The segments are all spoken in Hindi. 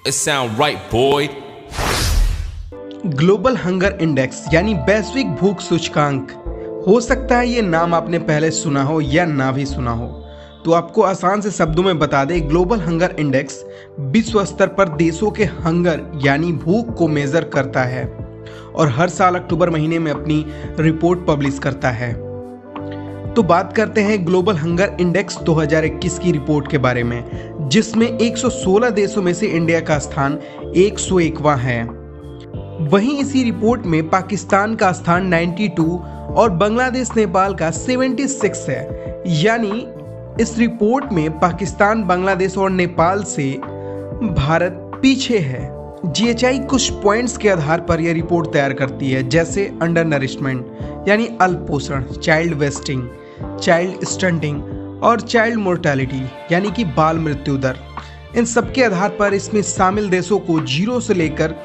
It sound right, boy. Global hunger index यानी वैश्विक भूख सूचकांक। हो सकता है ये नाम आपने पहले सुना हो या ना भी सुना हो, तो आपको आसान से शब्दों में बता दें, ग्लोबल हंगर इंडेक्स विश्व स्तर पर देशों के हंगर यानी भूख को मेजर करता है और हर साल अक्टूबर महीने में अपनी रिपोर्ट पब्लिश करता है। तो बात करते हैं ग्लोबल हंगर इंडेक्स 2021 की रिपोर्ट के बारे में, जिसमें 116 देशों में से इंडिया का स्थान 101वां है। वहीं इसी रिपोर्ट में पाकिस्तान का स्थान 92 और बांग्लादेश नेपाल का 76 है। यानी इस रिपोर्ट में पाकिस्तान, बांग्लादेश और नेपाल से भारत पीछे है। जीएचआई कुछ पॉइंट्स के आधार पर यह रिपोर्ट तैयार करती है, जैसे अंडर नरिशमेंट यानी अल्पोषण, चाइल्ड वेस्टिंग, चाइल्ड स्टंटिंग और चाइल्ड मोर्टेलिटी यानी कि बाल मृत्यु दर। इन सब के आधार पर इसमें शामिल देशों को 0 से लेकर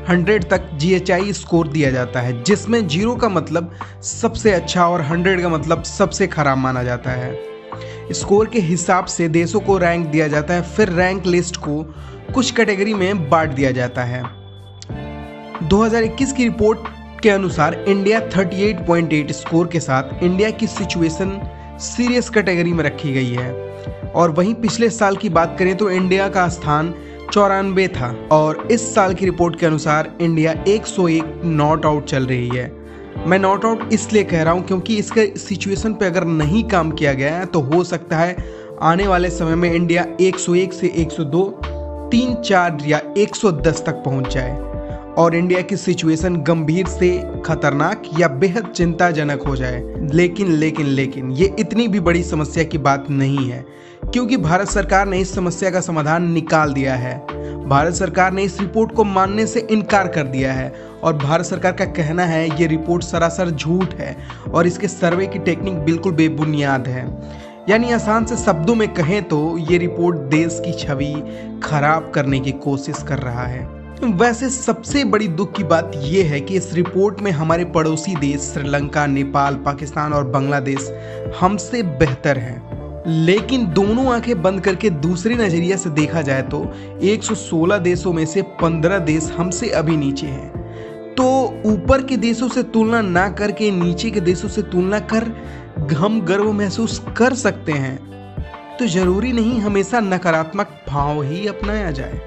100 तक जीएचआई स्कोर दिया जाता है, जिसमें 0 का मतलब सबसे अच्छा और 100 का मतलब सबसे खराब माना जाता है। स्कोर के हिसाब से देशों को रैंक दिया जाता है, फिर रैंक लिस्ट को कुछ कैटेगरी में बांट दिया जाता है। 2021 की रिपोर्ट के अनुसार इंडिया 38.8 स्कोर के साथ इंडिया की सिचुएशन सीरियस कैटेगरी में रखी गई है। और वहीं पिछले साल की बात करें तो इंडिया का स्थान 94 था और इस साल की रिपोर्ट के अनुसार इंडिया 101 नॉट आउट चल रही है। मैं नॉट आउट इसलिए कह रहा हूं क्योंकि इसके सिचुएशन पे अगर नहीं काम किया गया है तो हो सकता है आने वाले समय में इंडिया 101 से 102, 3, 4 या 110 तक पहुंच जाए और इंडिया की सिचुएशन गंभीर से खतरनाक या बेहद चिंताजनक हो जाए। लेकिन ये इतनी भी बड़ी समस्या की बात नहीं है, क्योंकि भारत सरकार ने इस समस्या का समाधान निकाल दिया है। भारत सरकार ने इस रिपोर्ट को मानने से इनकार कर दिया है और भारत सरकार का कहना है ये रिपोर्ट सरासर झूठ है और इसके सर्वे की टेक्निक बिल्कुल बेबुनियाद है। यानी आसान से शब्दों में कहें तो ये रिपोर्ट देश की छवि खराब करने की कोशिश कर रहा है। वैसे सबसे बड़ी दुख की बात यह है कि इस रिपोर्ट में हमारे पड़ोसी देश श्रीलंका, नेपाल, पाकिस्तान और बांग्लादेश हमसे बेहतर हैं। लेकिन दोनों आंखें बंद करके दूसरे नजरिए से देखा जाए तो 116 देशों में से 15 देश हमसे अभी नीचे हैं। तो ऊपर के देशों से तुलना ना करके नीचे के देशों से तुलना कर हम गर्व महसूस कर सकते हैं। तो जरूरी नहीं हमेशा नकारात्मक भाव ही अपनाया जाए।